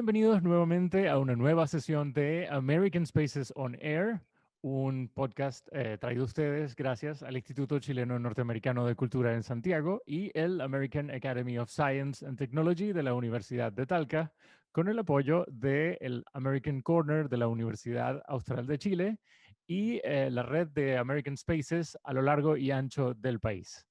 Bienvenidos nuevamente a una nueva sesión de American Spaces on Air, un podcast traído a ustedes gracias al Instituto Chileno Norteamericano de Cultura en Santiago y el American Academy of Science and Technology de la Universidad de Talca, con el apoyo del American Corner de la Universidad Austral de Chile y la red de American Spaces a lo largo y ancho del país.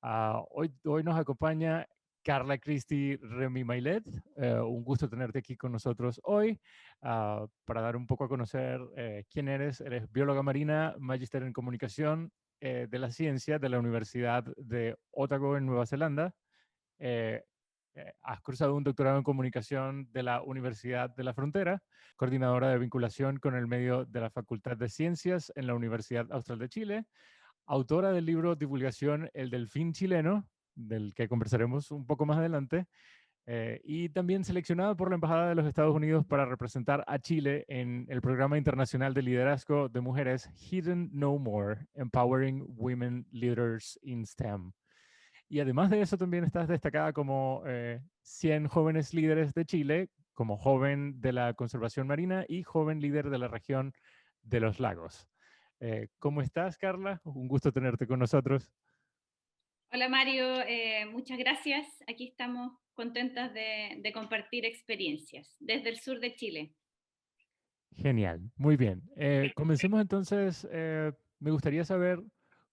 Hoy nos acompaña Carla Cristi Remy Mailet. Un gusto tenerte aquí con nosotros hoy para dar un poco a conocer quién eres. Eres bióloga marina, magíster en comunicación de la ciencia de la Universidad de Otago en Nueva Zelanda. Eh, Has cursado un doctorado en comunicación de la Universidad de la Frontera, coordinadora de vinculación con el medio de la Facultad de Ciencias en la Universidad Austral de Chile, autora del libro Divulgación El Delfín Chileno, del que conversaremos un poco más adelante, y también seleccionada por la Embajada de los Estados Unidos para representar a Chile en el Programa Internacional de Liderazgo de Mujeres Hidden No More, Empowering Women Leaders in STEM. Y además de eso, también estás destacada como 100 jóvenes líderes de Chile, como joven de la conservación marina y joven líder de la región de los lagos. ¿Cómo estás, Carla? Un gusto tenerte con nosotros. Hola Mario, muchas gracias. Aquí estamos contentas de compartir experiencias desde el sur de Chile. Genial, muy bien. Comencemos entonces. Me gustaría saber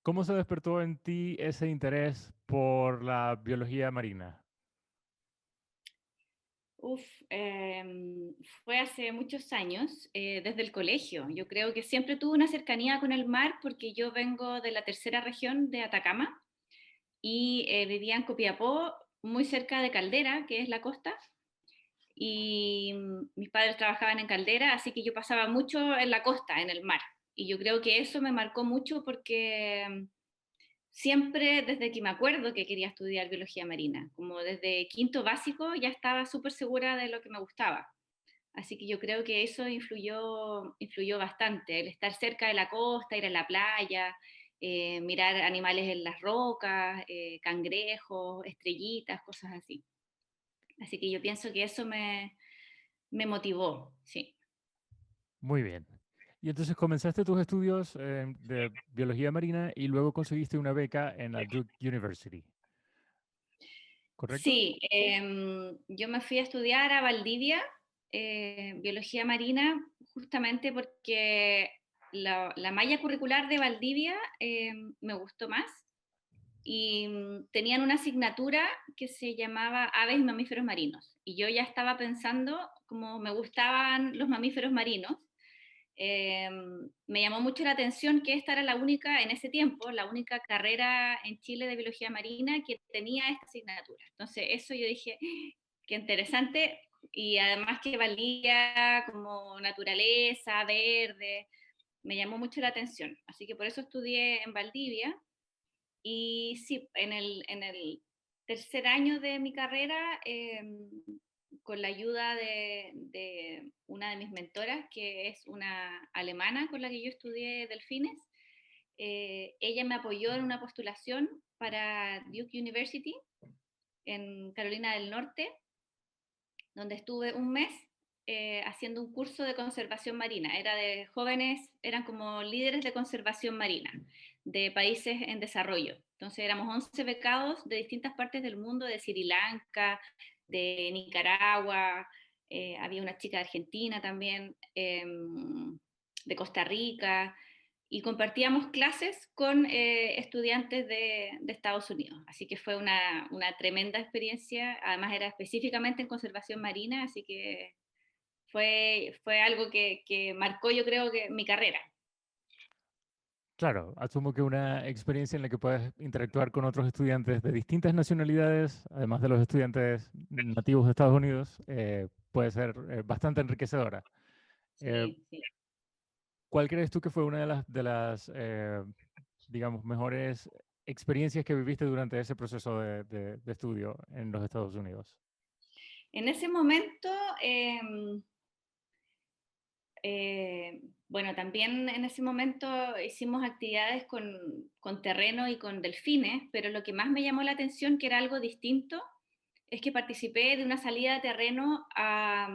cómo se despertó en ti ese interés por la biología marina. Uf, fue hace muchos años, desde el colegio. Yo creo que siempre tuve una cercanía con el mar porque yo vengo de la tercera región de Atacama y vivía en Copiapó, muy cerca de Caldera, que es la costa. Y mis padres trabajaban en Caldera, así que yo pasaba mucho en la costa, en el mar. Y yo creo que eso me marcó mucho porque siempre desde que me acuerdo que quería estudiar biología marina, como desde quinto básico ya estaba súper segura de lo que me gustaba. Así que yo creo que eso influyó bastante, el estar cerca de la costa, ir a la playa, mirar animales en las rocas, cangrejos, estrellitas, cosas así. Así que yo pienso que eso me motivó, sí. Muy bien. Y entonces comenzaste tus estudios de biología marina y luego conseguiste una beca en la Duke University, ¿correcto? Sí, yo me fui a estudiar a Valdivia, biología marina, justamente porque la malla curricular de Valdivia me gustó más y tenían una asignatura que se llamaba Aves y Mamíferos Marinos. Y yo ya estaba pensando, como me gustaban los mamíferos marinos, me llamó mucho la atención que esta era la única, en ese tiempo, la única carrera en Chile de biología marina que tenía esta asignatura. Entonces, eso yo dije, qué interesante, y además que valía como naturaleza, verde, me llamó mucho la atención. Así que por eso estudié en Valdivia, y sí, en el tercer año de mi carrera, con la ayuda de una de mis mentoras, que es una alemana con la que yo estudié delfines, ella me apoyó en una postulación para Duke University en Carolina del Norte, donde estuve un mes haciendo un curso de conservación marina. Era de jóvenes, eran como líderes de conservación marina de países en desarrollo. Entonces éramos 11 becados de distintas partes del mundo, de Sri Lanka, de Nicaragua, había una chica de Argentina también, de Costa Rica, y compartíamos clases con estudiantes de Estados Unidos. Así que fue una tremenda experiencia. Además era específicamente en conservación marina, así que fue algo que marcó, yo creo, que mi carrera. Claro, asumo que una experiencia en la que puedes interactuar con otros estudiantes de distintas nacionalidades, además de los estudiantes nativos de Estados Unidos, puede ser bastante enriquecedora. Eh, Sí, sí. ¿Cuál crees tú que fue una de las digamos, mejores experiencias que viviste durante ese proceso de estudio en los Estados Unidos? En ese momento, bueno, también en ese momento hicimos actividades con terreno y con delfines, pero lo que más me llamó la atención, que era algo distinto, es que participé de una salida de terreno a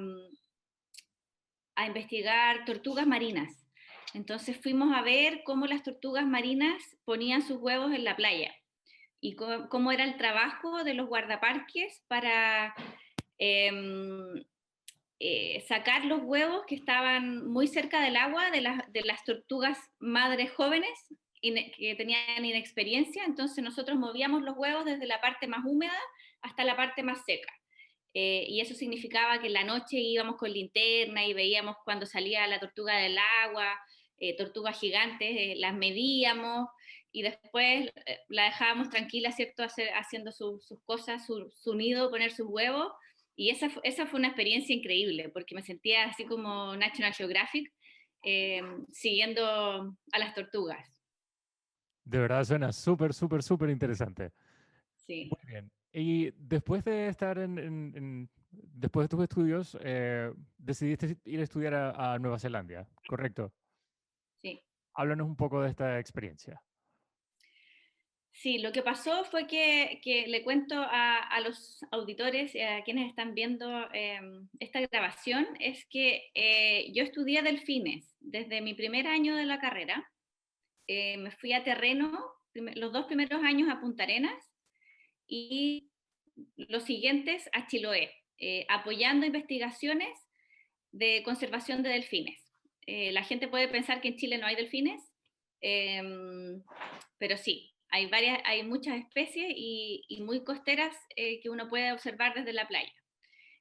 investigar tortugas marinas. Entonces fuimos a ver cómo las tortugas marinas ponían sus huevos en la playa y cómo era el trabajo de los guardaparques para sacar los huevos que estaban muy cerca del agua de las tortugas madres jóvenes que tenían inexperiencia. Entonces nosotros movíamos los huevos desde la parte más húmeda hasta la parte más seca. Y eso significaba que en la noche íbamos con linterna y veíamos cuando salía la tortuga del agua, tortugas gigantes, las medíamos y después la dejábamos tranquila, ¿cierto? Haciendo sus cosas, su nido, poner sus huevos. Y esa fue una experiencia increíble, porque me sentía así como National Geographic, siguiendo a las tortugas. De verdad suena súper, súper, súper interesante. Sí, Muy bien. Y después de estar después de tus estudios, decidiste ir a estudiar a Nueva Zelanda, ¿correcto? sí. Háblanos un poco de esta experiencia. Sí, lo que pasó fue que le cuento a los auditores, a quienes están viendo esta grabación, es que yo estudié delfines desde mi primer año de la carrera. Me fui a terreno los 2 primeros años a Punta Arenas y los siguientes a Chiloé, apoyando investigaciones de conservación de delfines. La gente puede pensar que en Chile no hay delfines, pero sí, hay muchas especies y muy costeras que uno puede observar desde la playa.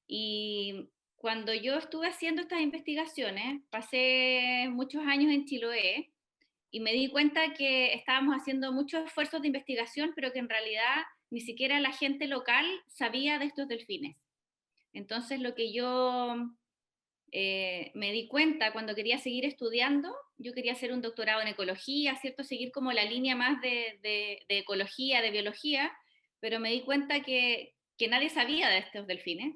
Y cuando yo estuve haciendo estas investigaciones, pasé muchos años en Chiloé y me di cuenta que estábamos haciendo muchos esfuerzos de investigación, pero que en realidad ni siquiera la gente local sabía de estos delfines. Entonces lo que yo me di cuenta cuando quería seguir estudiando, yo quería hacer un doctorado en ecología, ¿cierto? Seguir como la línea más de ecología, de biología, pero me di cuenta que nadie sabía de estos delfines,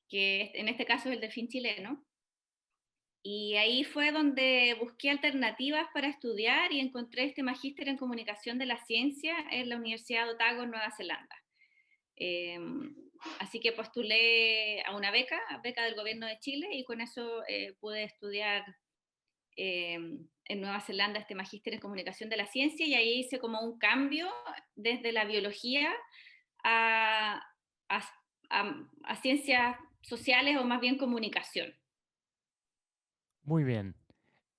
que en este caso es el delfín chileno. Y ahí fue donde busqué alternativas para estudiar y encontré este magíster en comunicación de la ciencia en la Universidad de Otago, en Nueva Zelanda. Eh, Así que postulé a una beca del gobierno de Chile, y con eso pude estudiar en Nueva Zelanda este magíster en comunicación de la ciencia, y ahí hice como un cambio desde la biología a, a, a ciencias sociales, o más bien comunicación. Muy bien.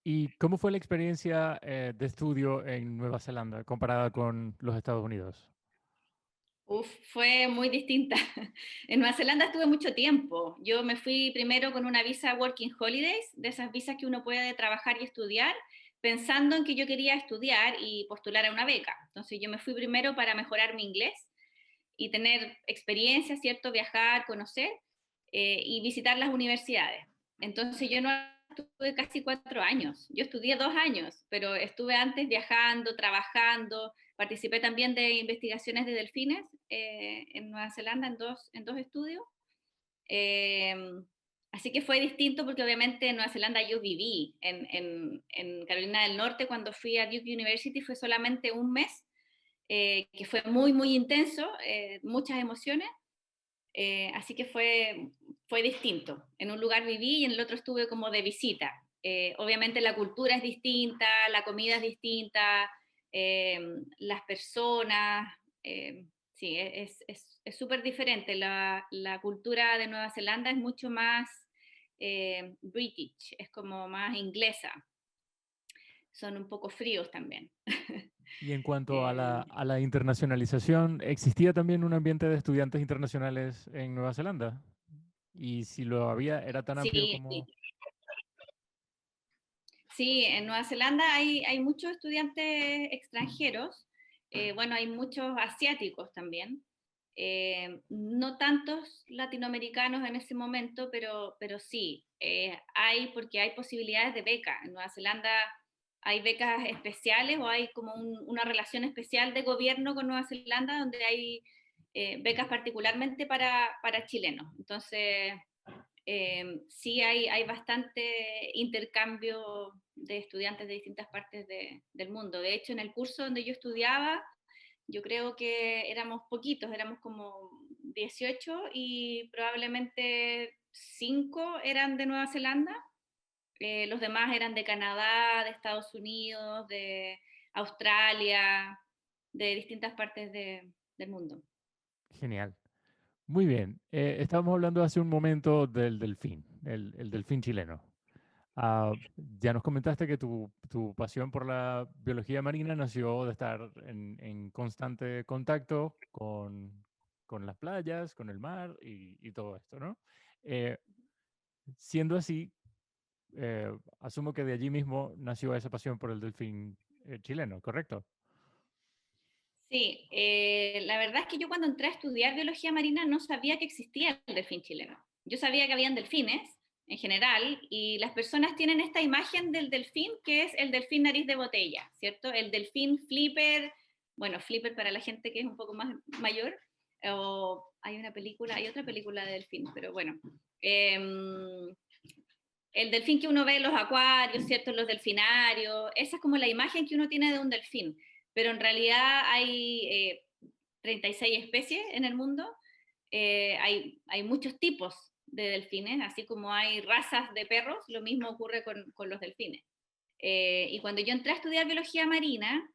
¿Y cómo fue la experiencia de estudio en Nueva Zelanda comparada con los Estados Unidos? Uf, fue muy distinta. En Nueva Zelanda estuve mucho tiempo. Yo me fui primero con una visa Working Holidays, de esas visas que uno puede trabajar y estudiar, pensando en que yo quería estudiar y postular a una beca. Entonces yo me fui primero para mejorar mi inglés y tener experiencia, ¿cierto? Viajar, conocer y visitar las universidades. Entonces yo no estuve casi 4 años, yo estudié 2 años, pero estuve antes viajando, trabajando, participé también de investigaciones de delfines en Nueva Zelanda en dos estudios. Eh, Así que fue distinto porque obviamente en Nueva Zelanda yo viví, en Carolina del Norte cuando fui a Duke University fue solamente un mes, que fue muy, muy intenso, muchas emociones, así que fue distinto. En un lugar viví y en el otro estuve como de visita. Obviamente la cultura es distinta, la comida es distinta, eh, las personas, sí, es súper diferente. La cultura de Nueva Zelanda es mucho más British, es como más inglesa. Son un poco fríos también. Y en cuanto a Eh, a la internacionalización, ¿existía también un ambiente de estudiantes internacionales en Nueva Zelanda? Y si lo había, ¿era tan amplio sí, sí. como... Sí, en Nueva Zelanda hay muchos estudiantes extranjeros, bueno, hay muchos asiáticos también, no tantos latinoamericanos en ese momento, pero sí, hay, porque hay posibilidades de beca. En Nueva Zelanda hay becas especiales, o hay como una relación especial de gobierno con Nueva Zelanda, donde hay becas particularmente para chilenos. Entonces, sí hay bastante intercambio de estudiantes de distintas partes del mundo. De hecho, en el curso donde yo estudiaba, yo creo que éramos poquitos, éramos como 18 y probablemente 5 eran de Nueva Zelanda. Los demás eran de Canadá, de Estados Unidos, de Australia, de distintas partes del mundo. Genial. Muy bien. Estábamos hablando hace un momento del delfín, el delfín chileno. Ya nos comentaste que tu pasión por la biología marina nació de estar en constante contacto con las playas, con el mar y todo esto, ¿no? Eh, Siendo así, asumo que de allí mismo nació esa pasión por el delfín chileno, ¿correcto? Sí, la verdad es que yo cuando entré a estudiar biología marina no sabía que existía el delfín chileno. Yo sabía que habían delfines en general y las personas tienen esta imagen del delfín que es el delfín nariz de botella, ¿cierto? El delfín flipper, bueno, flipper para la gente que es un poco más mayor, o hay otra película de delfín, pero bueno. El delfín que uno ve en los acuarios, ¿cierto? En los delfinarios, esa es como la imagen que uno tiene de un delfín, pero en realidad hay 36 especies en el mundo, hay muchos tipos de delfines, así como hay razas de perros, lo mismo ocurre con los delfines. Y cuando yo entré a estudiar biología marina,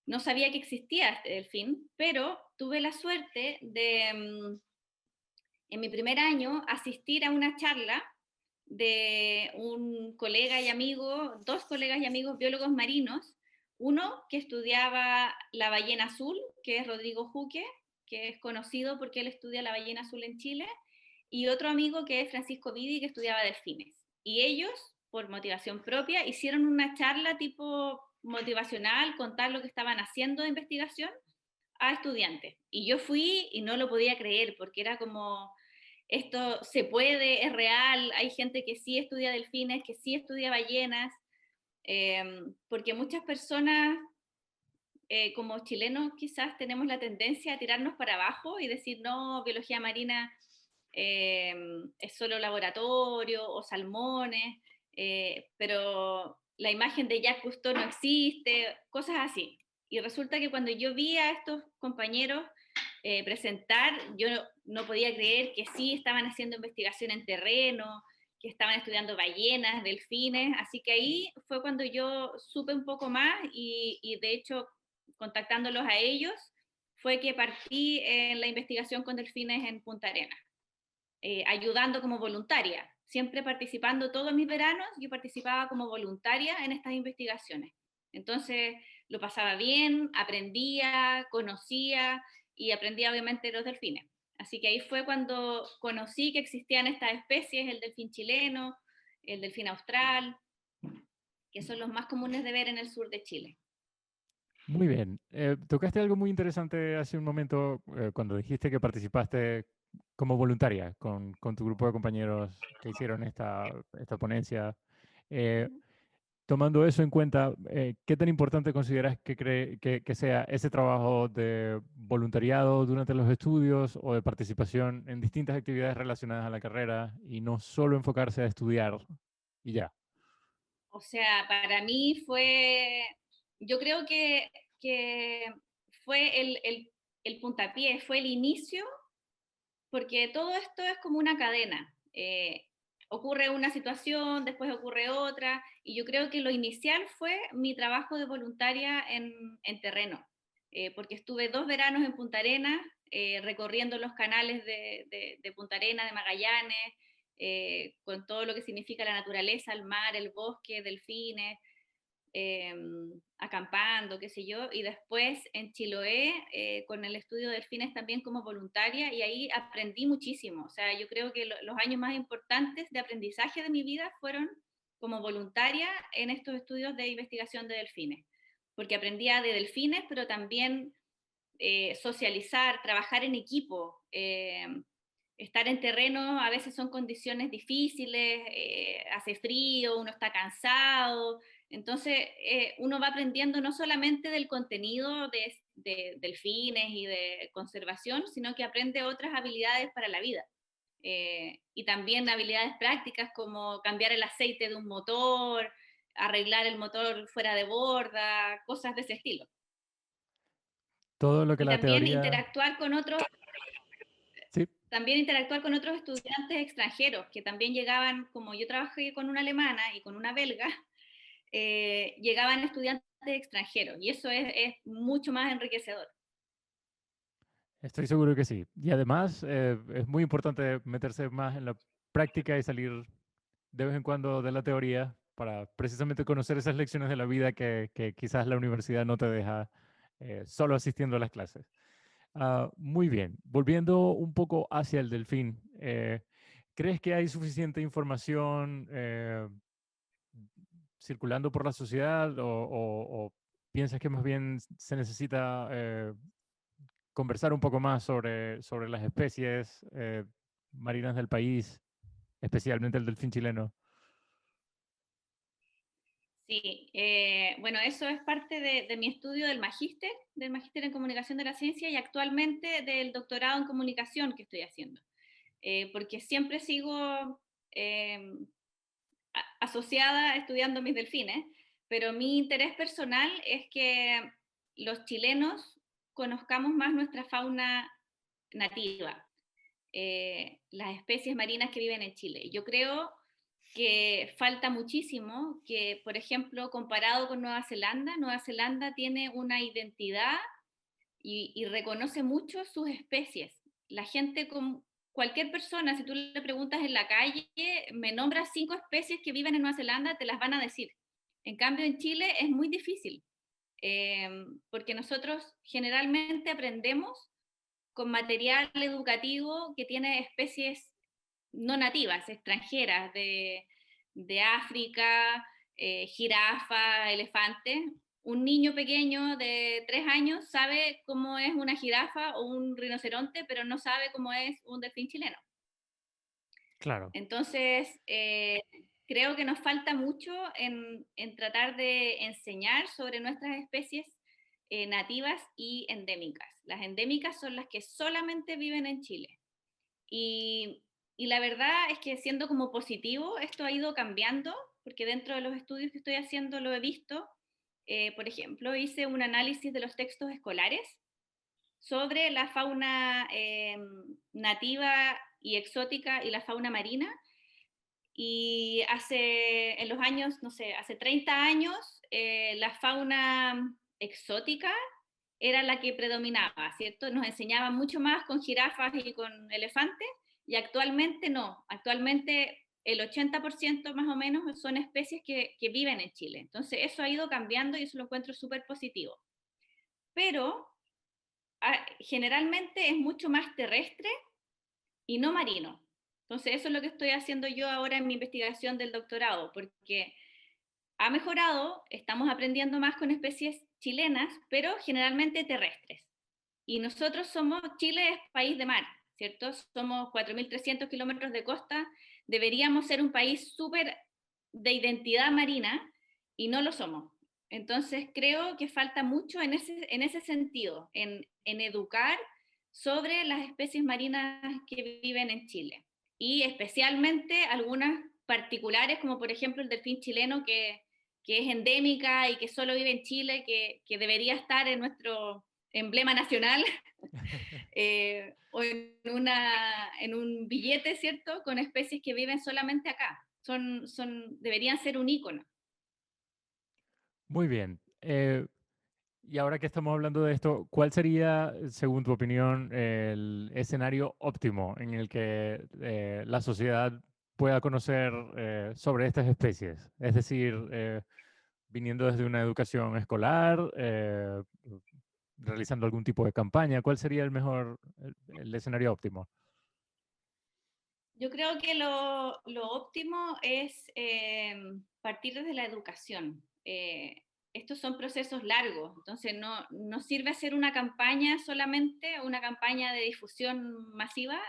no sabía que existía este delfín, pero tuve la suerte de, en mi primer año, asistir a una charla de un colega y amigo, dos colegas y amigos biólogos marinos, uno que estudiaba la ballena azul, que es Rodrigo Juque, que es conocido porque él estudia la ballena azul en Chile, y otro amigo que es Francisco Vidi, que estudiaba delfines. Y ellos, por motivación propia, hicieron una charla tipo motivacional, contar lo que estaban haciendo de investigación a estudiantes. Y yo fui y no lo podía creer, porque era como, esto se puede, es real, hay gente que sí estudia delfines, que sí estudia ballenas, porque muchas personas como chilenos quizás tenemos la tendencia a tirarnos para abajo y decir, no, biología marina eh, es solo laboratorio o salmones, pero la imagen de Jacques Cousteau no existe, cosas así. Y resulta que cuando yo vi a estos compañeros presentar, yo no podía creer que sí estaban haciendo investigación en terreno, que estaban estudiando ballenas, delfines, así que ahí fue cuando yo supe un poco más y de hecho contactándolos a ellos fue que partí en la investigación con delfines en Punta Arenas, ayudando como voluntaria, siempre participando todos mis veranos, yo participaba como voluntaria en estas investigaciones. Entonces lo pasaba bien, aprendía, conocía y aprendía obviamente los delfines. Así que ahí fue cuando conocí que existían estas especies, el delfín chileno, el delfín austral, que son los más comunes de ver en el sur de Chile. Muy bien. Tocaste algo muy interesante hace un momento cuando dijiste que participaste como voluntaria con tu grupo de compañeros que hicieron esta ponencia. Eh, Tomando eso en cuenta, ¿qué tan importante consideras que sea ese trabajo de voluntariado durante los estudios o de participación en distintas actividades relacionadas a la carrera y no solo enfocarse a estudiar y ya? O sea, para mí fue, yo creo que fue el puntapié, fue el inicio, porque todo esto es como una cadena. Ocurre una situación, después ocurre otra, y yo creo que lo inicial fue mi trabajo de voluntaria en terreno, porque estuve 2 veranos en Punta Arenas, recorriendo los canales de Punta Arenas, de Magallanes, con todo lo que significa la naturaleza, el mar, el bosque, delfines, eh, acampando, qué sé yo, y después en Chiloé con el estudio de delfines también como voluntaria y ahí aprendí muchísimo. O sea, yo creo que los años más importantes de aprendizaje de mi vida fueron como voluntaria en estos estudios de investigación de delfines, porque aprendía de delfines, pero también socializar, trabajar en equipo. Estar en terreno a veces son condiciones difíciles, hace frío, uno está cansado, entonces uno va aprendiendo no solamente del contenido de delfines y de conservación, sino que aprende otras habilidades para la vida. Y también habilidades prácticas como cambiar el aceite de un motor, arreglar el motor fuera de borda, cosas de ese estilo. Todo lo que Y la también teoría... interactuar con otros, Sí, también interactuar con otros estudiantes extranjeros que también llegaban, como yo trabajé con una alemana y con una belga, llegaban estudiantes extranjeros y eso es mucho más enriquecedor. Estoy seguro que sí. Y además es muy importante meterse más en la práctica y salir de vez en cuando de la teoría para precisamente conocer esas lecciones de la vida que quizás la universidad no te deja solo asistiendo a las clases. Muy bien. Volviendo un poco hacia el delfín, ¿crees que hay suficiente información circulando por la sociedad o piensas que más bien se necesita conversar un poco más sobre las especies marinas del país, especialmente el delfín chileno? Sí, bueno, eso es parte de mi estudio del magíster en comunicación de la ciencia y actualmente del doctorado en comunicación que estoy haciendo, porque siempre sigo eh, asociada estudiando mis delfines, pero mi interés personal es que los chilenos conozcamos más nuestra fauna nativa, las especies marinas que viven en Chile. Yo creo que falta muchísimo, que por ejemplo, comparado con Nueva Zelanda tiene una identidad y reconoce mucho sus especies. La gente, con cualquier persona, si tú le preguntas en la calle, me nombras 5 especies que viven en Nueva Zelanda, te las van a decir. En cambio, en Chile es muy difícil, porque nosotros generalmente aprendemos con material educativo que tiene especies no nativas, extranjeras, de África, jirafa, elefante. Un niño pequeño de 3 años sabe cómo es una jirafa o un rinoceronte, pero no sabe cómo es un delfín chileno. Claro, Entonces, creo que nos falta mucho en tratar de enseñar sobre nuestras especies nativas y endémicas. Las endémicas son las que solamente viven en Chile. Y la verdad es que siendo como positivo, esto ha ido cambiando, porque dentro de los estudios que estoy haciendo lo he visto. Por ejemplo, hice un análisis de los textos escolares sobre la fauna nativa y exótica y la fauna marina. Y en los años, no sé, hace 30 años, la fauna exótica era la que predominaba, ¿cierto? Nos enseñaban mucho más con jirafas y con elefantes, y actualmente no. Actualmente el 80% más o menos son especies que viven en Chile. Entonces eso ha ido cambiando y eso lo encuentro súper positivo. Pero generalmente es mucho más terrestre y no marino. Entonces eso es lo que estoy haciendo yo ahora en mi investigación del doctorado, porque ha mejorado, estamos aprendiendo más con especies chilenas, pero generalmente terrestres. Y nosotros Chile es país de mar, ¿cierto? Somos 4.300 kilómetros de costa, deberíamos ser un país súper de identidad marina y no lo somos. Entonces creo que falta mucho en ese sentido, en educar sobre las especies marinas que viven en Chile. Y especialmente algunas particulares, como por ejemplo el delfín chileno, que es endémica y que solo vive en Chile, que debería estar en nuestro emblema nacional, o en un billete, ¿cierto? Con especies que viven solamente acá. Deberían ser un ícono. muy bien. Y ahora que estamos hablando de esto, ¿cuál sería, según tu opinión, el escenario óptimo en el que la sociedad pueda conocer sobre estas especies? Es decir, viniendo desde una educación escolar, realizando algún tipo de campaña, ¿cuál sería el escenario óptimo? Yo creo que lo óptimo es partir desde la educación. Estos son procesos largos, entonces no sirve hacer una campaña solamente, una campaña de difusión masiva,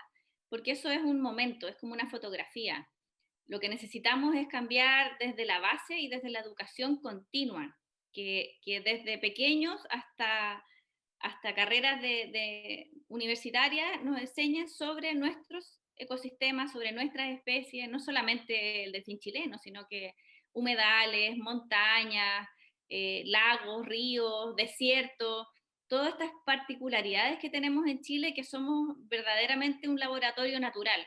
porque eso es un momento, es como una fotografía. Lo que necesitamos es cambiar desde la base y desde la educación continua, que desde pequeños hasta carreras universitarias nos enseñen sobre nuestros ecosistemas, sobre nuestras especies, no solamente el delfín chileno, sino que humedales, montañas, lagos, ríos, desiertos, todas estas particularidades que tenemos en Chile, que somos verdaderamente un laboratorio natural.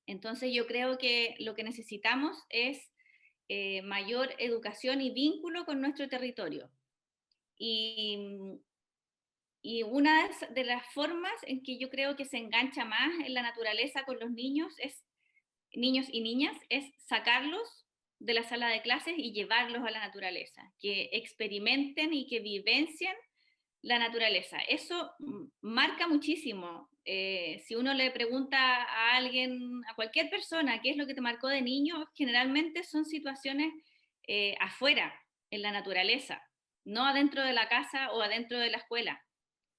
Entonces yo creo que lo que necesitamos es mayor educación y vínculo con nuestro territorio. Y, y una de las formas en que yo creo que se engancha más en la naturaleza con los niños y niñas, es sacarlos de la sala de clases y llevarlos a la naturaleza, que experimenten y que vivencien la naturaleza. Eso marca muchísimo. Si uno le pregunta a alguien, a cualquier persona, qué es lo que te marcó de niño, generalmente son situaciones afuera, en la naturaleza, no adentro de la casa o adentro de la escuela.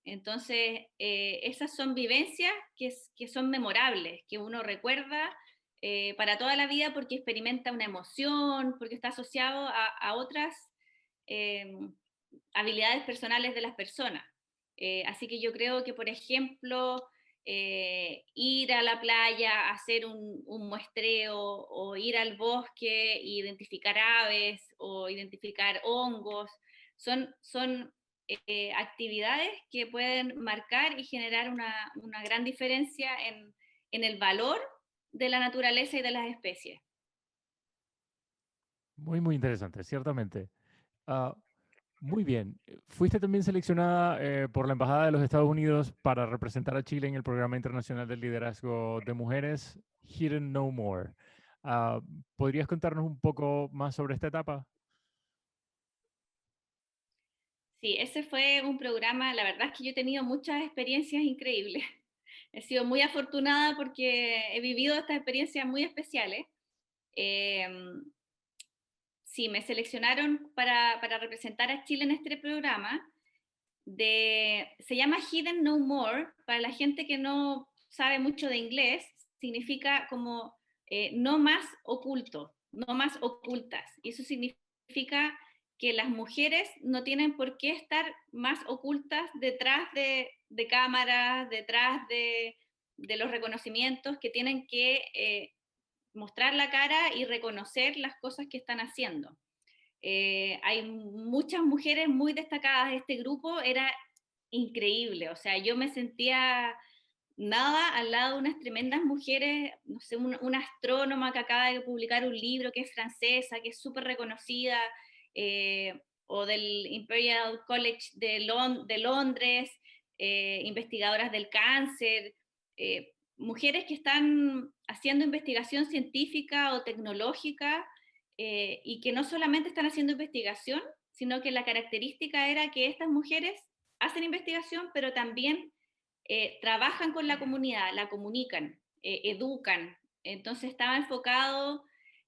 Entonces, esas son vivencias que son memorables, que uno recuerda para toda la vida porque experimenta una emoción, porque está asociado a otras eh, habilidades personales de las personas. Así que yo creo que, por ejemplo, ir a la playa, hacer un muestreo, o ir al bosque, identificar aves o identificar hongos, son actividades que pueden marcar y generar una gran diferencia en el valor de la naturaleza y de las especies. Muy, muy interesante, ciertamente. Ah, muy bien. Fuiste también seleccionada por la Embajada de los Estados Unidos para representar a Chile en el Programa Internacional del Liderazgo de Mujeres, Hidden No More. Ah, ¿Podrías contarnos un poco más sobre esta etapa? Sí, ese fue un programa, la verdad es que yo he tenido muchas experiencias increíbles. He sido muy afortunada porque he vivido estas experiencias muy especiales. Eh, sí, me seleccionaron para representar a Chile en este programa. Se llama Hidden No More. Para la gente que no sabe mucho de inglés, significa como no más oculto, no más ocultas. Y eso significa que las mujeres no tienen por qué estar más ocultas detrás de cámaras, detrás de los reconocimientos, que tienen que mostrar la cara y reconocer las cosas que están haciendo. Hay muchas mujeres muy destacadas. Este grupo era increíble, o sea, yo me sentía nada al lado de unas tremendas mujeres, no sé, una astrónoma que acaba de publicar un libro, que es francesa, que es súper reconocida, o del Imperial College de Londres, investigadoras del cáncer, mujeres que están haciendo investigación científica o tecnológica, y que no solamente están haciendo investigación, sino que la característica era que estas mujeres hacen investigación, pero también trabajan con la comunidad, la comunican, educan. Entonces estaba enfocado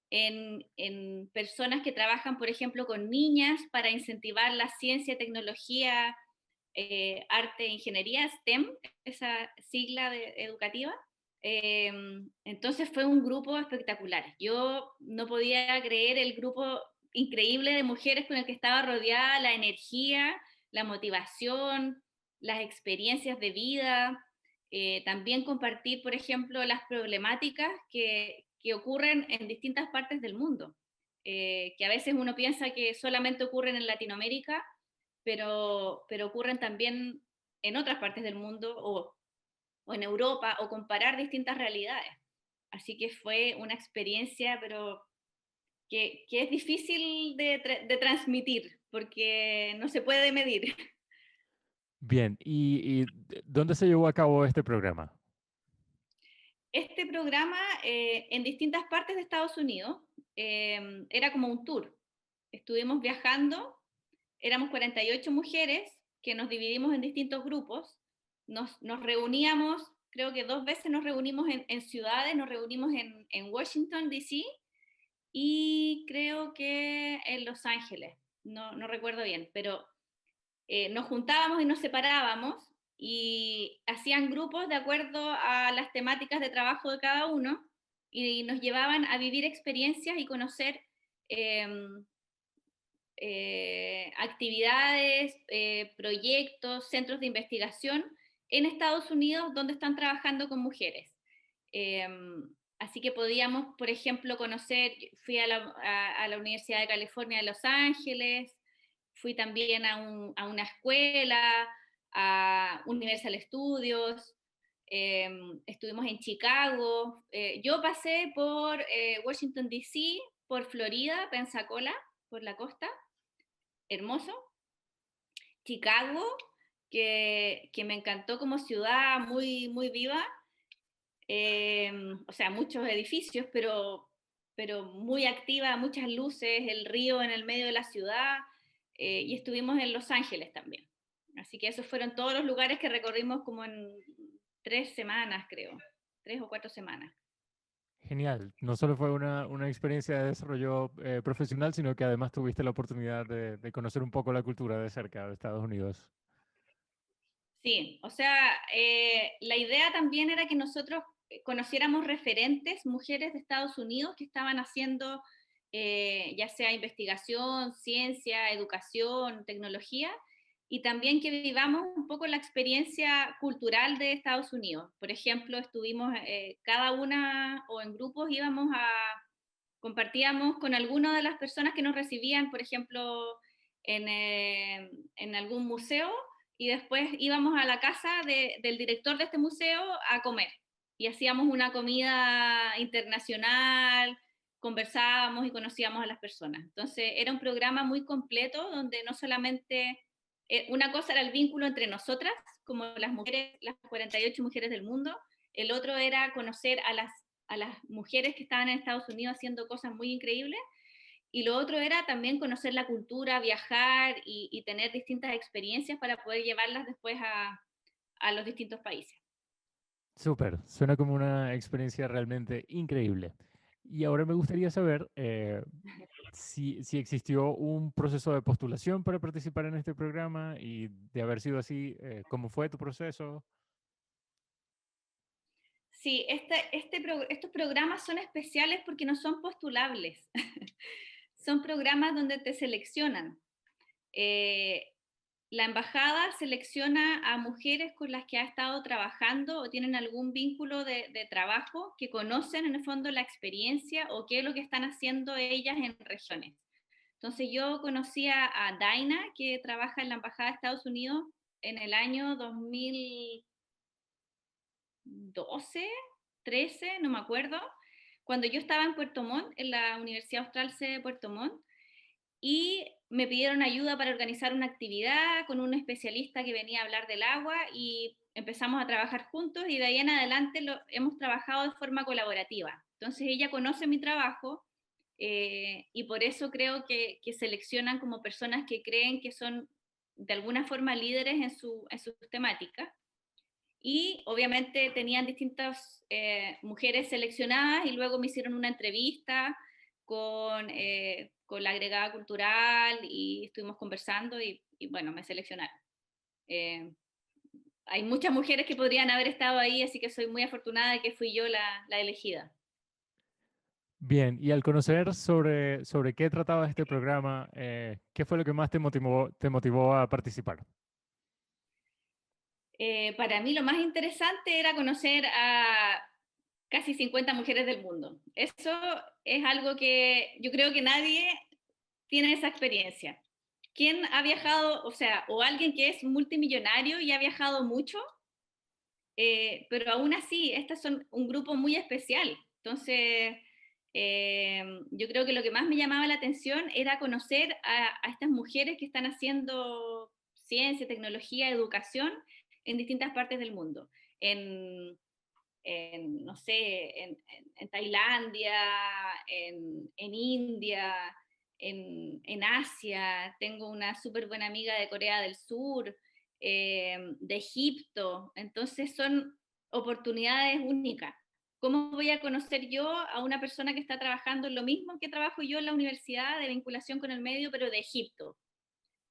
en personas que trabajan, por ejemplo, con niñas para incentivar la ciencia, tecnología, arte, ingeniería, STEM, esa sigla educativa. Eh, entonces fue un grupo espectacular. Yo no podía creer el grupo increíble de mujeres con el que estaba rodeada, la energía, la motivación, las experiencias de vida, también compartir, por ejemplo, las problemáticas que ocurren en distintas partes del mundo, que a veces uno piensa que solamente ocurren en Latinoamérica, pero ocurren también en otras partes del mundo, o en Europa, o comparar distintas realidades. Así que fue una experiencia, pero que es difícil de transmitir, porque no se puede medir. Bien, ¿y dónde se llevó a cabo este programa? Este programa, en distintas partes de Estados Unidos, era como un tour. Estuvimos viajando, éramos 48 mujeres que nos dividimos en distintos grupos, nos reuníamos, creo que 2 veces nos reunimos en ciudades, nos reunimos en Washington, D.C., y creo que en Los Ángeles, no recuerdo bien, pero nos juntábamos y nos separábamos y hacían grupos de acuerdo a las temáticas de trabajo de cada uno, y nos llevaban a vivir experiencias y conocer eh, actividades, proyectos, centros de investigación en Estados Unidos donde están trabajando con mujeres. Eh, Así que podíamos, por ejemplo, fui a la Universidad de California de Los Ángeles, fui también a una escuela, a Universal Studios, estuvimos en Chicago. Yo pasé por Washington, D.C., por Florida, Pensacola, por la costa, hermoso. Chicago, que me encantó como ciudad, muy, muy viva. O sea, muchos edificios, pero muy activa, muchas luces, el río en el medio de la ciudad, y estuvimos en Los Ángeles también. Así que esos fueron todos los lugares que recorrimos como en 3 semanas, creo, 3 o 4 semanas. Genial. No solo fue una experiencia de desarrollo profesional, sino que además tuviste la oportunidad de conocer un poco la cultura de cerca de Estados Unidos. Sí, o sea, la idea también era que nosotros conociéramos referentes, mujeres de Estados Unidos que estaban haciendo ya sea investigación, ciencia, educación, tecnología, y también que vivamos un poco la experiencia cultural de Estados Unidos. Por ejemplo, estuvimos cada una o en grupos compartíamos con alguna de las personas que nos recibían, por ejemplo, en algún museo, y después íbamos a la casa del director de este museo a comer. Y hacíamos una comida internacional, conversábamos y conocíamos a las personas. Entonces era un programa muy completo donde no solamente una cosa era el vínculo entre nosotras, como las mujeres, las 48 mujeres del mundo, el otro era conocer a las mujeres que estaban en Estados Unidos haciendo cosas muy increíbles, y lo otro era también conocer la cultura, viajar y tener distintas experiencias para poder llevarlas después a los distintos países. Súper, suena como una experiencia realmente increíble. Y ahora me gustaría saber si existió un proceso de postulación para participar en este programa y de haber sido así, ¿cómo fue tu proceso? Sí, estos programas son especiales porque no son postulables, son programas donde te seleccionan. Eh, la embajada selecciona a mujeres con las que ha estado trabajando o tienen algún vínculo de trabajo, que conocen en el fondo la experiencia o qué es lo que están haciendo ellas en regiones. Entonces yo conocí a Daina, que trabaja en la embajada de Estados Unidos en el año 2012, 13, no me acuerdo, cuando yo estaba en Puerto Montt, en la Universidad Austral C de Puerto Montt, y me pidieron ayuda para organizar una actividad con un especialista que venía a hablar del agua, y empezamos a trabajar juntos, y de ahí en adelante hemos trabajado de forma colaborativa. Entonces ella conoce mi trabajo, y por eso creo que seleccionan como personas que creen que son de alguna forma líderes en sus temáticas. Y obviamente tenían distintas mujeres seleccionadas, y luego me hicieron una entrevista con la agregada cultural y estuvimos conversando, y bueno, me seleccionaron. Eh, Hay muchas mujeres que podrían haber estado ahí, así que soy muy afortunada de que fui yo la elegida. Bien, y al conocer sobre qué trataba este programa, ¿qué fue lo que más te motivó a participar? Para mí lo más interesante era conocer a casi 50 mujeres del mundo. Eso es algo que yo creo que nadie tiene esa experiencia. ¿Quién ha viajado, o sea, o alguien que es multimillonario y ha viajado mucho? Pero aún así, estas son un grupo muy especial. Entonces, yo creo que lo que más me llamaba la atención era conocer a estas mujeres que están haciendo ciencia, tecnología, educación en distintas partes del mundo. No sé, en Tailandia, en India, en Asia. Tengo una súper buena amiga de Corea del Sur, de Egipto. Entonces son oportunidades únicas. ¿Cómo voy a conocer yo a una persona que está trabajando en lo mismo que trabajo yo en la universidad de vinculación con el medio, pero de Egipto?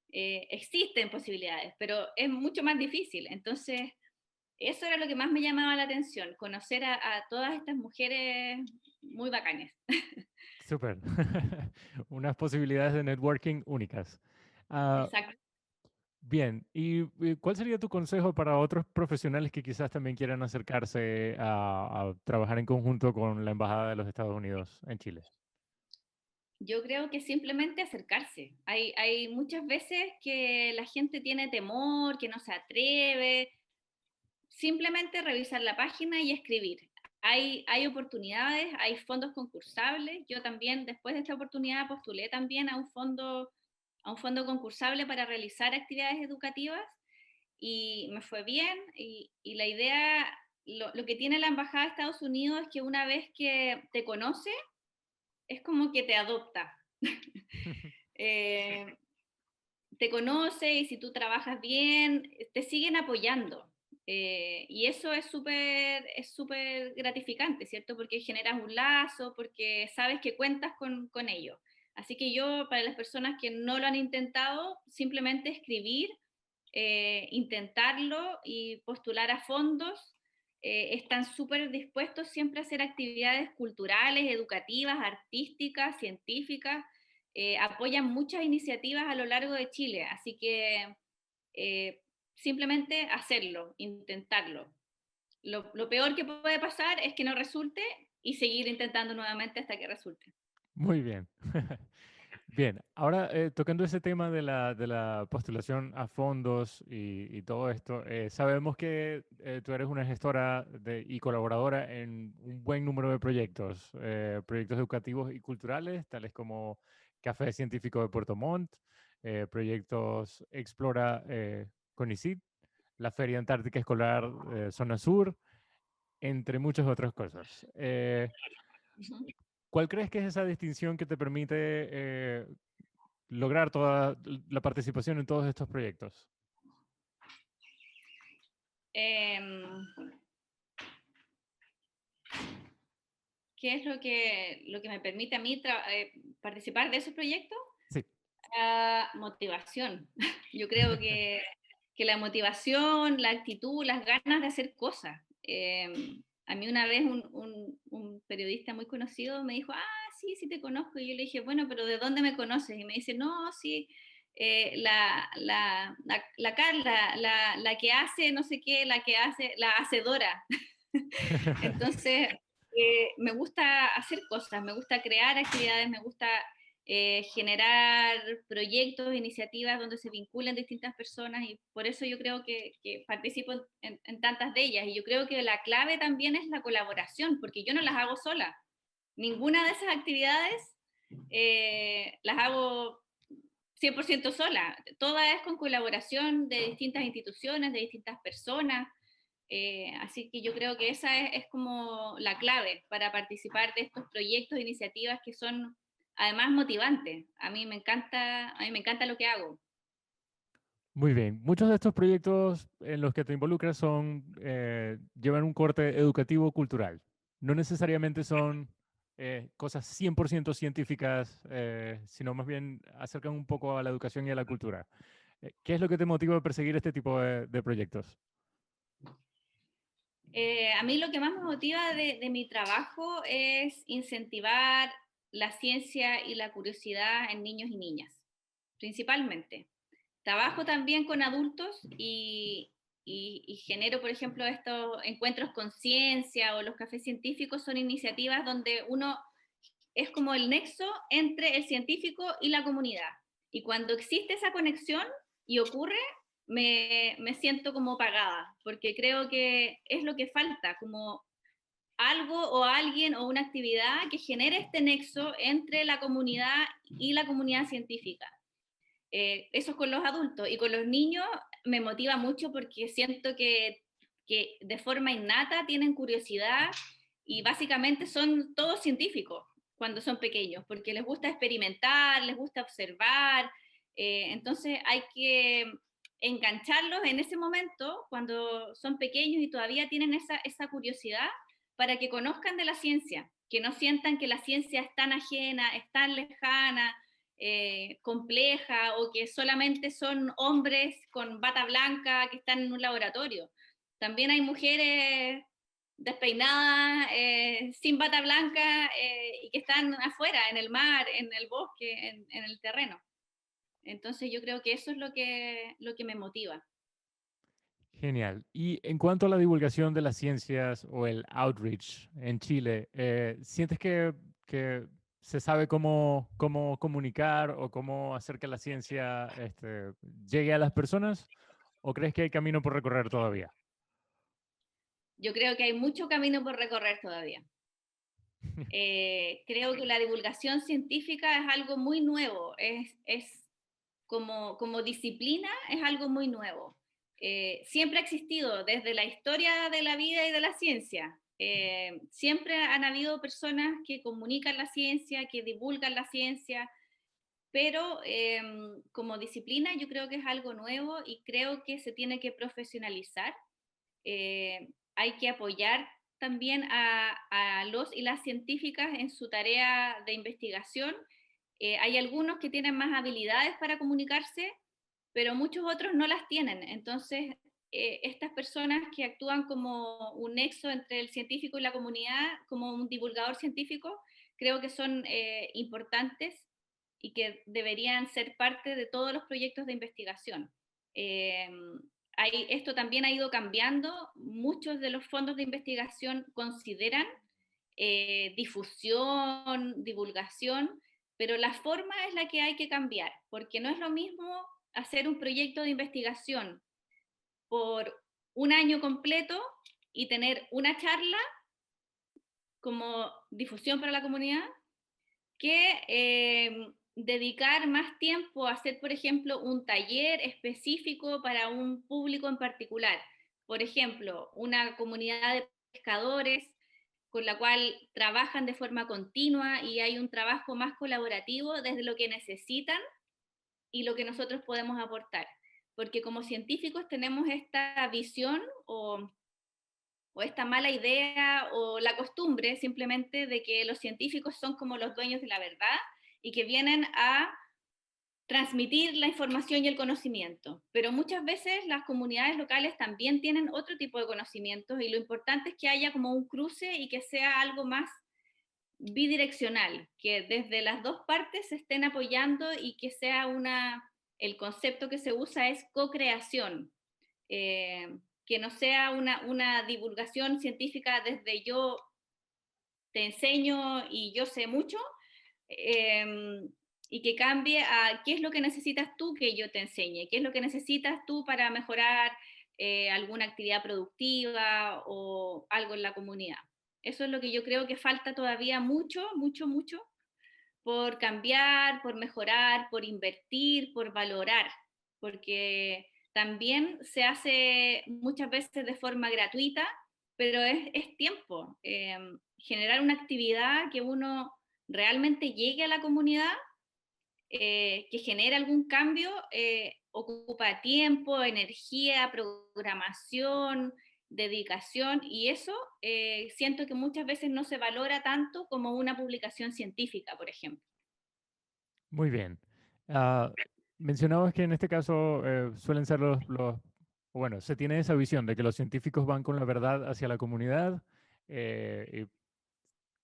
Existen posibilidades, pero es mucho más difícil. Entonces, eso era lo que más me llamaba la atención, conocer a todas estas mujeres muy bacanes. Súper. Unas posibilidades de networking únicas. Ah, Exacto. bien, ¿y cuál sería tu consejo para otros profesionales que quizás también quieran acercarse a trabajar en conjunto con la Embajada de los Estados Unidos en Chile? Yo creo que simplemente acercarse. Hay muchas veces que la gente tiene temor, que no se atreve. Simplemente revisar la página y escribir. Hay oportunidades, hay fondos concursables. Yo también, después de esta oportunidad, postulé también a un fondo concursable para realizar actividades educativas y me fue bien. Y la idea, lo que tiene la Embajada de Estados Unidos es que una vez que te conoce, es como que te adopta. Eh, te conoce y si tú trabajas bien, te siguen apoyando. Y eso es súper gratificante, ¿cierto? Porque generas un lazo, porque sabes que cuentas con ellos. Así que yo, para las personas que no lo han intentado, simplemente escribir, intentarlo y postular a fondos. Están súper dispuestos siempre a hacer actividades culturales, educativas, artísticas, científicas. Apoyan muchas iniciativas a lo largo de Chile, así que eh, simplemente hacerlo, intentarlo. Lo peor que puede pasar es que no resulte y seguir intentando nuevamente hasta que resulte. Muy bien. Bien, ahora tocando ese tema de la postulación a fondos y todo esto, sabemos que tú eres una gestora y colaboradora en un buen número de proyectos, proyectos educativos y culturales, tales como Café Científico de Puerto Montt, proyectos Explora CONICYT, la Feria Antártica Escolar Zona Sur, entre muchas otras cosas. Ujú. ¿Cuál crees que es esa distinción que te permite lograr toda la participación en todos estos proyectos? Em, ¿Qué es lo que me permite a mí participar de esos proyectos? Sí. Motivación. Yo creo que la motivación, la actitud, las ganas de hacer cosas. A mí una vez un periodista muy conocido me dijo, sí, sí te conozco. Y yo le dije, bueno, pero ¿de dónde me conoces? Y me dice, no, sí, la Carla, la que hace no sé qué, la que hace, la hacedora. Entonces, me gusta hacer cosas, me gusta crear actividades, me gusta generar proyectos, iniciativas donde se vinculen distintas personas y por eso yo creo que participo en tantas de ellas. Y yo creo que la clave también es la colaboración, porque yo no las hago sola. Ninguna de esas actividades las hago 100% sola. Toda es con colaboración de distintas instituciones, de distintas personas. Así que yo creo que esa es como la clave para participar de estos proyectos e iniciativas que son además motivantes. A mí me encanta lo que hago. Muy bien. Muchos de estos proyectos en los que te involucras llevan un corte educativo-cultural. No necesariamente son cosas 100% científicas, sino más bien acercan un poco a la educación y a la cultura. ¿Qué es lo que te motiva a perseguir este tipo de proyectos? A mí lo que más me motiva de mi trabajo es incentivar la ciencia y la curiosidad en niños y niñas, principalmente. Trabajo también con adultos y genero, por ejemplo, estos encuentros con ciencia o los cafés científicos son iniciativas donde uno es como el nexo entre el científico y la comunidad. Y cuando existe esa conexión y ocurre, me siento como pagada, porque creo que es lo que falta, como algo o alguien o una actividad que genere este nexo entre la comunidad y la comunidad científica. Eso es con los adultos y con los niños me motiva mucho porque siento que de forma innata tienen curiosidad y básicamente son todos científicos cuando son pequeños, porque les gusta experimentar, les gusta observar, entonces hay que engancharlos en ese momento cuando son pequeños y todavía tienen esa curiosidad para que conozcan de la ciencia, que no sientan que la ciencia es tan ajena, es tan lejana, compleja o que solamente son hombres con bata blanca que están en un laboratorio. También hay mujeres despeinadas, sin bata blanca y que están afuera, en el mar, en el bosque, en el terreno. Entonces yo creo que eso es lo que me motiva. Genial. Y en cuanto a la divulgación de las ciencias o el outreach en Chile, ¿sientes que ¿Se sabe cómo comunicar o cómo hacer que la ciencia llegue a las personas? ¿O crees que hay camino por recorrer todavía? Yo creo que hay mucho camino por recorrer todavía. Creo que la divulgación científica es algo muy nuevo, es como disciplina es algo muy nuevo. Siempre ha existido desde la historia de la vida y de la ciencia. Siempre han habido personas que comunican la ciencia, que divulgan la ciencia, pero como disciplina yo creo que es algo nuevo y creo que se tiene que profesionalizar. Hay que apoyar también a los y las científicas en su tarea de investigación. Hay algunos que tienen más habilidades para comunicarse, pero muchos otros no las tienen. Entonces, estas personas que actúan como un nexo entre el científico y la comunidad, como un divulgador científico, creo que son importantes y que deberían ser parte de todos los proyectos de investigación. Eh, Esto también ha ido cambiando. Muchos de los fondos de investigación consideran difusión, divulgación, pero la forma es la que hay que cambiar, porque no es lo mismo hacer un proyecto de investigación por un año completo y tener una charla como difusión para la comunidad que dedicar más tiempo a hacer, por ejemplo, un taller específico para un público en particular. Por ejemplo, una comunidad de pescadores con la cual trabajan de forma continua y hay un trabajo más colaborativo desde lo que necesitan y lo que nosotros podemos aportar. Porque como científicos tenemos esta visión o esta mala idea o la costumbre simplemente de que los científicos son como los dueños de la verdad y que vienen a transmitir la información y el conocimiento. Pero muchas veces las comunidades locales también tienen otro tipo de conocimientos y lo importante es que haya como un cruce y que sea algo más bidireccional, que desde las dos partes se estén apoyando y que sea el concepto que se usa es co-creación, que no sea una divulgación científica desde yo te enseño y yo sé mucho, eh, y que cambie a qué es lo que necesitas tú que yo te enseñe, qué es lo que necesitas tú para mejorar alguna actividad productiva o algo en la comunidad. Eso es lo que yo creo que falta todavía mucho, mucho, mucho por cambiar, por mejorar, por invertir, por valorar, porque también se hace muchas veces de forma gratuita, pero es tiempo. Generar una actividad que uno realmente llegue a la comunidad, que genere algún cambio, ocupa tiempo, energía, programación, dedicación, y eso siento que muchas veces no se valora tanto como una publicación científica, por ejemplo. Muy bien. Ah, mencionabas que en este caso suelen ser bueno, se tiene esa visión de que los científicos van con la verdad hacia la comunidad, y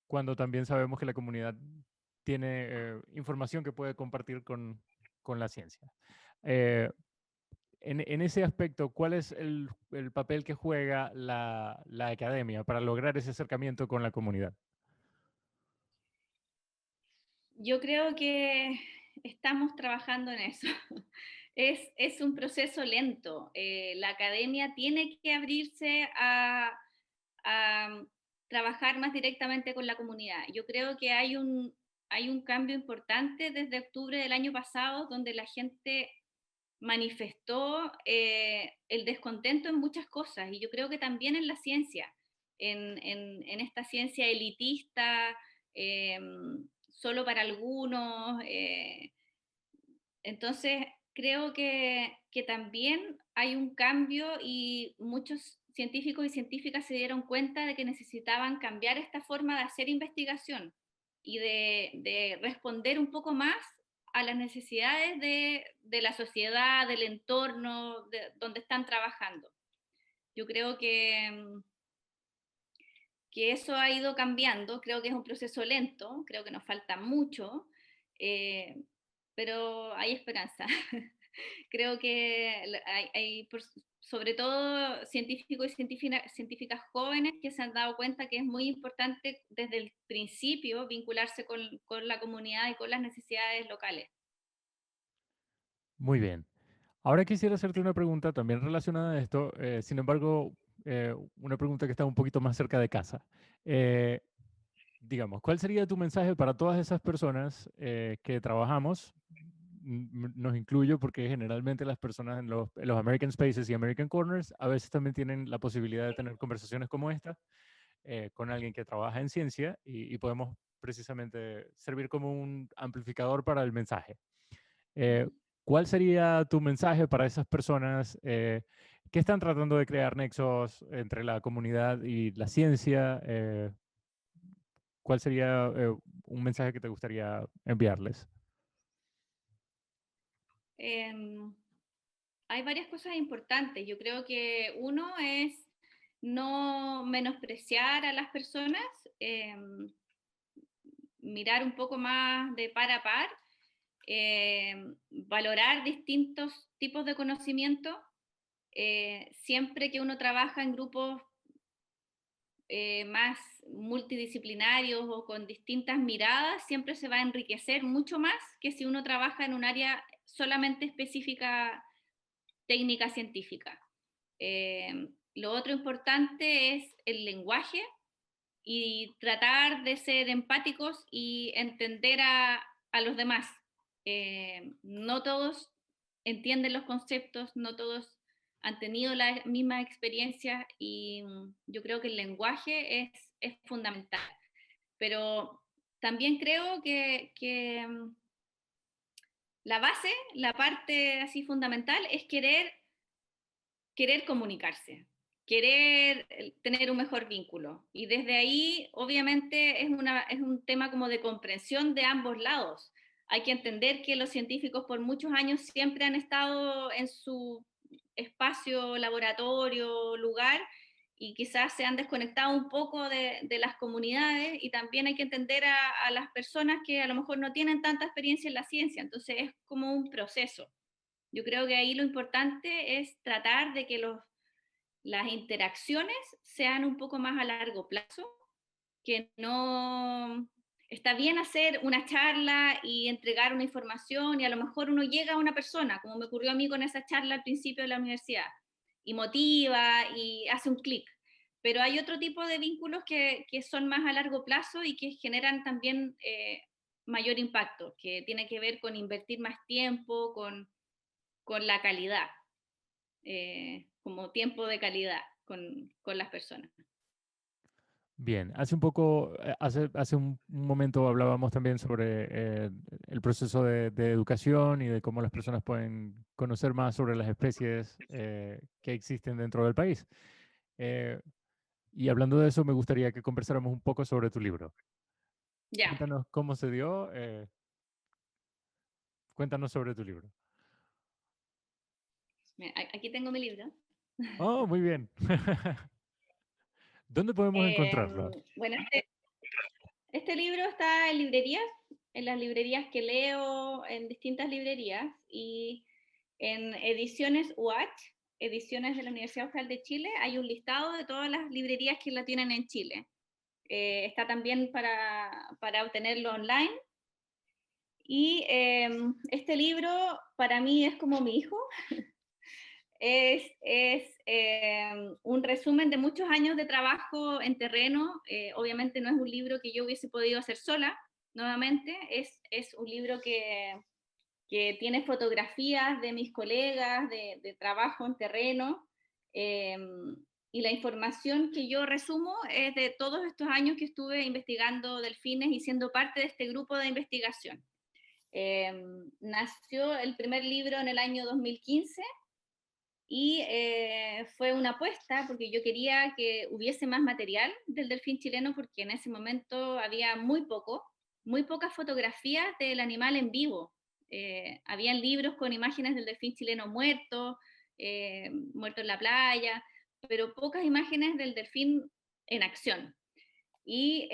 cuando también sabemos que la comunidad tiene información que puede compartir con la ciencia. Eh, en ese aspecto, ¿cuál es el papel que juega la academia para lograr ese acercamiento con la comunidad? Yo creo que estamos trabajando en eso. Es un proceso lento. La academia tiene que abrirse a trabajar más directamente con la comunidad. Yo creo que hay un cambio importante desde octubre del año pasado, donde la gente manifestó el descontento en muchas cosas, y yo creo que también en la ciencia, en esta ciencia elitista, eh, solo para algunos. Entonces, creo que también hay un cambio y muchos científicos y científicas se dieron cuenta de que necesitaban cambiar esta forma de hacer investigación y de responder un poco más a las necesidades de la sociedad, del entorno, donde están trabajando. Yo creo que eso ha ido cambiando, creo que es un proceso lento, creo que nos falta mucho, eh, pero hay esperanza. Creo que sobre todo científicos y científicas jóvenes que se han dado cuenta que es muy importante desde el principio vincularse con la comunidad y con las necesidades locales. Muy bien. Ahora quisiera hacerte una pregunta también relacionada a esto, sin embargo, una pregunta que está un poquito más cerca de casa. Eh, digamos, ¿cuál sería tu mensaje para todas esas personas que trabajamos? Nos incluyo porque generalmente las personas en los American Spaces y American Corners a veces también tienen la posibilidad de tener conversaciones como esta con alguien que trabaja en ciencia y podemos precisamente servir como un amplificador para el mensaje. Eh, ¿Cuál sería tu mensaje para esas personas que están tratando de crear nexos entre la comunidad y la ciencia? ¿Cuál sería un mensaje que te gustaría enviarles? Em, Hay varias cosas importantes. Yo creo que uno es no menospreciar a las personas, mirar un poco más de par a par, valorar distintos tipos de conocimiento. Siempre que uno trabaja en grupos más multidisciplinarios o con distintas miradas, siempre se va a enriquecer mucho más que si uno trabaja en un área solamente específica técnica científica. Lo otro importante es el lenguaje y tratar de ser empáticos y entender a los demás. No todos entienden los conceptos, no todos han tenido la misma experiencia y yo creo que el lenguaje es fundamental. Pero también creo que la base, la parte así fundamental es querer comunicarse, querer tener un mejor vínculo. Y desde ahí, obviamente, es un tema como de comprensión de ambos lados. Hay que entender que los científicos por muchos años siempre han estado en su espacio, laboratorio, lugar, y quizás se han desconectado un poco de las comunidades, y también hay que entender a las personas que a lo mejor no tienen tanta experiencia en la ciencia, entonces es como un proceso. Yo creo que ahí lo importante es tratar de que las interacciones sean un poco más a largo plazo, que no está bien hacer una charla y entregar una información y a lo mejor uno llega a una persona, como me ocurrió a mí con esa charla al principio de la universidad, y motiva y hace un clic. Pero hay otro tipo de vínculos que son más a largo plazo y que generan también mayor impacto, que tiene que ver con invertir más tiempo, con la calidad, como tiempo de calidad con las personas. Bien, hace un poco, hace un momento hablábamos también sobre el proceso de educación y de cómo las personas pueden conocer más sobre las especies que existen dentro del país. Eh, y hablando de eso, me gustaría que conversáramos un poco sobre tu libro. Ya, Cuéntanos cómo se dio, cuéntanos sobre tu libro. aquí tengo mi libro. Oh, muy bien. ¿Dónde podemos encontrarlo? Bueno, este libro está en librerías, en las librerías que leo, en distintas librerías, y en ediciones UACH, ediciones de la Universidad Austral de Chile, hay un listado de todas las librerías que la tienen en Chile. Está también para obtenerlo online. Y este libro para mí es como mi hijo, es un resumen de muchos años de trabajo en terreno. Obviamente no es un libro que yo hubiese podido hacer sola, nuevamente, es un libro que tiene fotografías de mis colegas de trabajo en terreno, eh, y la información que yo resumo es de todos estos años que estuve investigando delfines y siendo parte de este grupo de investigación. Nació el primer libro en el año 2015 y fue una apuesta porque yo quería que hubiese más material del delfín chileno porque en ese momento había muy pocas fotografías del animal en vivo. Habían libros con imágenes del delfín chileno muerto, muerto en la playa, pero pocas imágenes del delfín en acción. Y,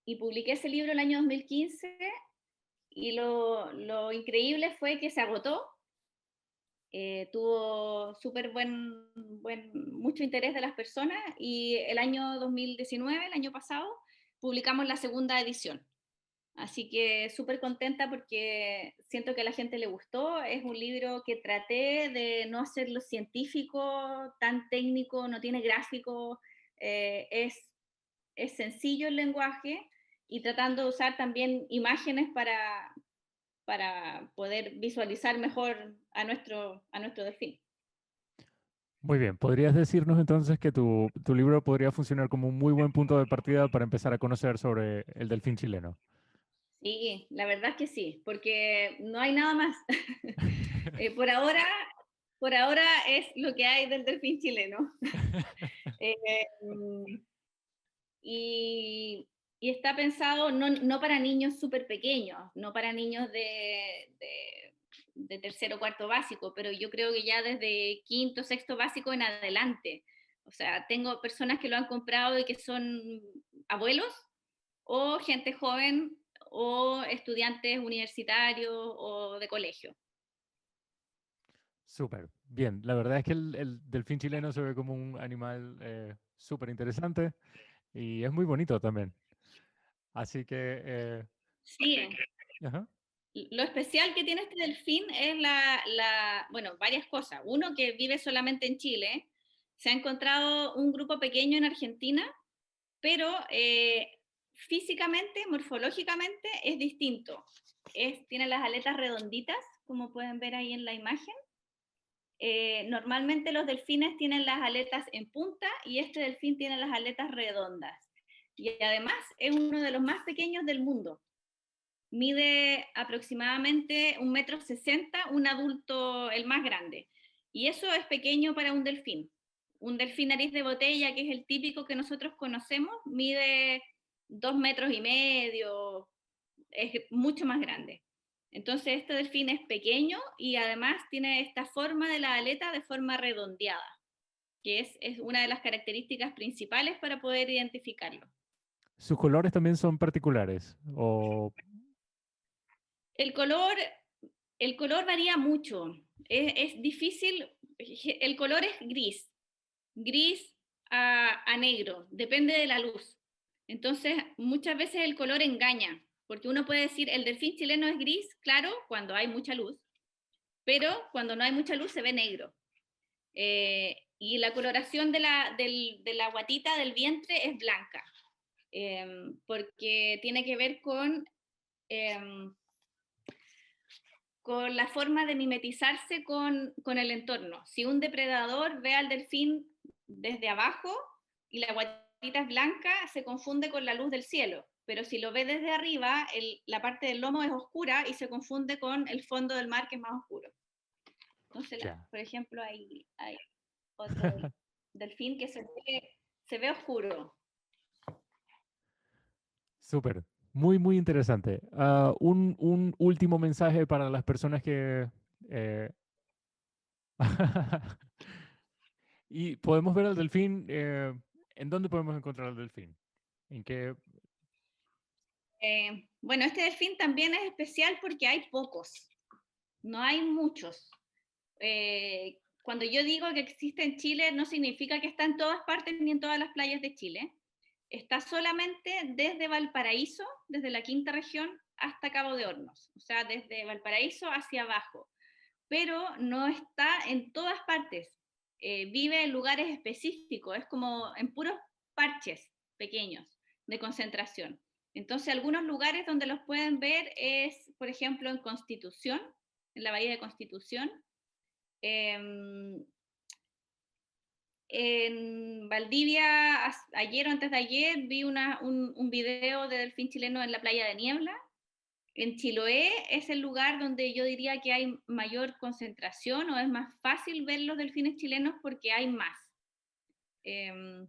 y publiqué ese libro el año 2015 y lo increíble fue que se agotó. Tuvo mucho interés de las personas y el año 2019, el año pasado, publicamos la segunda edición. Así que súper contenta porque siento que a la gente le gustó. Es un libro que traté de no hacerlo científico, tan técnico, no tiene gráficos, es sencillo el lenguaje y tratando de usar también imágenes para poder visualizar mejor a nuestro delfín. Muy bien, ¿podrías decirnos entonces que tu libro podría funcionar como un muy buen punto de partida para empezar a conocer sobre el delfín chileno? Sí, la verdad es que sí, porque no hay nada más. Por ahora es lo que hay del delfín chileno. Eh, y, y está pensado no para niños súper pequeños, no para niños de tercero o cuarto básico, pero yo creo que ya desde quinto, sexto básico en adelante. O sea, tengo personas que lo han comprado y que son abuelos o gente joven o estudiantes universitarios o de colegio. Súper, bien. La verdad es que el delfín chileno se ve como un animal súper interesante y es muy bonito también. Así que, Sí, ajá, lo especial que tiene este delfín es bueno, varias cosas. Uno, que vive solamente en Chile. Se ha encontrado un grupo pequeño en Argentina, pero físicamente, morfológicamente, es distinto. Tiene las aletas redonditas, como pueden ver ahí en la imagen. Normalmente los delfines tienen las aletas en punta y este delfín tiene las aletas redondas. Y además es uno de los más pequeños del mundo. Mide aproximadamente 1,60 m, un adulto el más grande. Y eso es pequeño para un delfín. Un delfín nariz de botella, que es el típico que nosotros conocemos, mide 2,5 m, es mucho más grande. Entonces este delfín es pequeño y además tiene esta forma de la aleta de forma redondeada, que es una de las características principales para poder identificarlo. sus colores también son particulares. O, El color, el color varía mucho, es difícil, el color es gris, gris a negro, depende de la luz. Entonces, muchas veces el color engaña, porque uno puede decir el delfín chileno es gris, claro, cuando hay mucha luz, pero cuando no hay mucha luz se ve negro. Y la coloración de la guatita del vientre es blanca, porque tiene que ver eh, con la forma de mimetizarse con el entorno. Si un depredador ve al delfín desde abajo y la guatita es blanca, se confunde con la luz del cielo, pero si lo ve desde arriba, la parte del lomo es oscura y se confunde con el fondo del mar, que es más oscuro. Entonces, ya. por ejemplo, hay otro delfín que se ve oscuro. Súper, muy, muy interesante. Un último mensaje para las personas que... eh, y podemos ver al delfín. ¿En dónde podemos encontrar al delfín? ¿En qué? Bueno, este delfín también es especial porque hay pocos, no hay muchos. Cuando yo digo que existe en Chile, no significa que está en todas partes ni en todas las playas de Chile. Está solamente desde Valparaíso, desde la quinta región, hasta Cabo de Hornos, o sea, desde Valparaíso hacia abajo, pero no está en todas partes. Vive en lugares específicos, es como en puros parches pequeños de concentración. Entonces, algunos lugares donde los pueden ver es, por ejemplo, en Constitución, en la Bahía de Constitución. Eh, en Valdivia, ayer o antes de ayer, vi un video de delfín chileno en la playa de Niebla. En Chiloé es el lugar donde yo diría que hay mayor concentración o es más fácil ver los delfines chilenos porque hay más. Eh,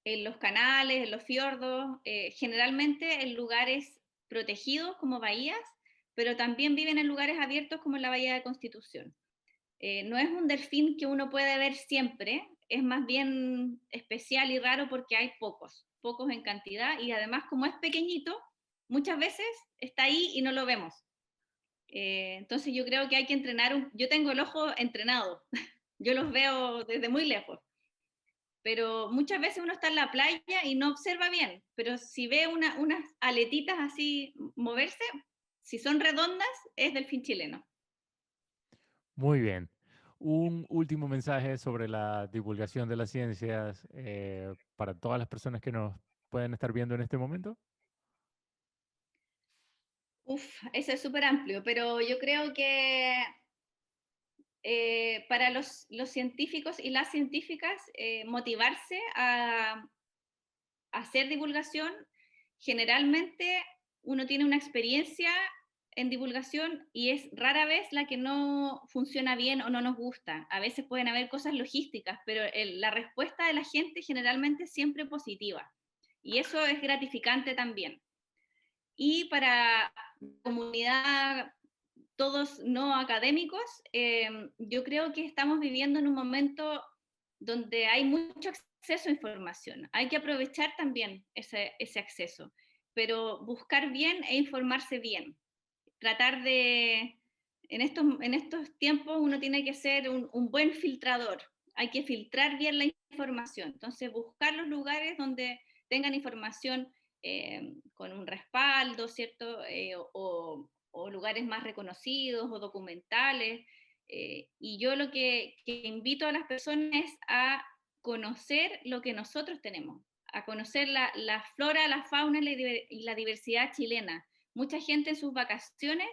en los canales, en los fiordos, generalmente en lugares protegidos como bahías, pero también viven en lugares abiertos como la Bahía de Constitución. No es un delfín que uno puede ver siempre, es más bien especial y raro porque hay pocos en cantidad y además como es pequeñito, muchas veces está ahí y no lo vemos. Entonces yo creo que hay que entrenar, yo tengo el ojo entrenado, yo los veo desde muy lejos, pero muchas veces uno está en la playa y no observa bien, pero si ve unas aletitas así moverse, si son redondas, es delfín chileno. Muy bien. Un último mensaje sobre la divulgación de las ciencias para todas las personas que nos pueden estar viendo en este momento. Uf, eso es súper amplio, pero yo creo que para los científicos y las científicas, motivarse a hacer divulgación, generalmente uno tiene una experiencia en divulgación y es rara vez la que no funciona bien o no nos gusta. A veces pueden haber cosas logísticas, pero la respuesta de la gente generalmente es siempre positiva. Y eso es gratificante también. Y para la comunidad, todos no académicos, yo creo que estamos viviendo en un momento donde hay mucho acceso a información. Hay que aprovechar también ese acceso, pero buscar bien e informarse bien. Tratar de, en estos tiempos uno tiene que ser un buen filtrador. Hay que filtrar bien la información. Entonces, buscar los lugares donde tengan información con un respaldo, ¿cierto? O lugares más reconocidos o documentales. Y yo lo que invito a las personas es a conocer lo que nosotros tenemos, a conocer la flora, la fauna y la diversidad chilena. Mucha gente en sus vacaciones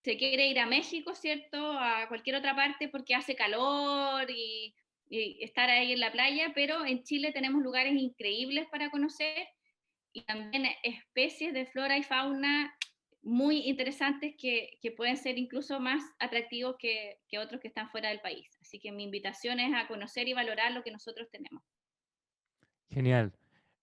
se quiere ir a México, ¿cierto? A cualquier otra parte porque hace calor y estar ahí en la playa, pero en Chile tenemos lugares increíbles para conocer y también especies de flora y fauna muy interesantes que pueden ser incluso más atractivos que otros que están fuera del país. Así que mi invitación es a conocer y valorar lo que nosotros tenemos. Genial.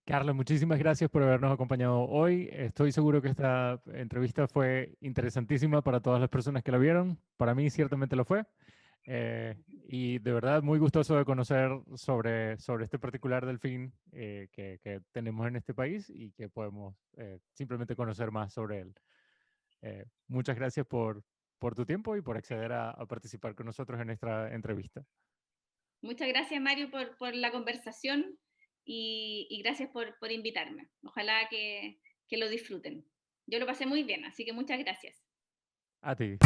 Carla, muchísimas gracias por habernos acompañado hoy. Estoy seguro que esta entrevista fue interesantísima para todas las personas que la vieron. Para mí ciertamente lo fue. Y de verdad muy gustoso de conocer sobre este particular delfín que tenemos en este país y que podemos simplemente conocer más sobre él. Muchas gracias por tu tiempo y por acceder a participar con nosotros en esta entrevista. Muchas gracias, Mario, por la conversación y gracias por invitarme. Ojalá que lo disfruten. Yo lo pasé muy bien, así que muchas gracias. A ti.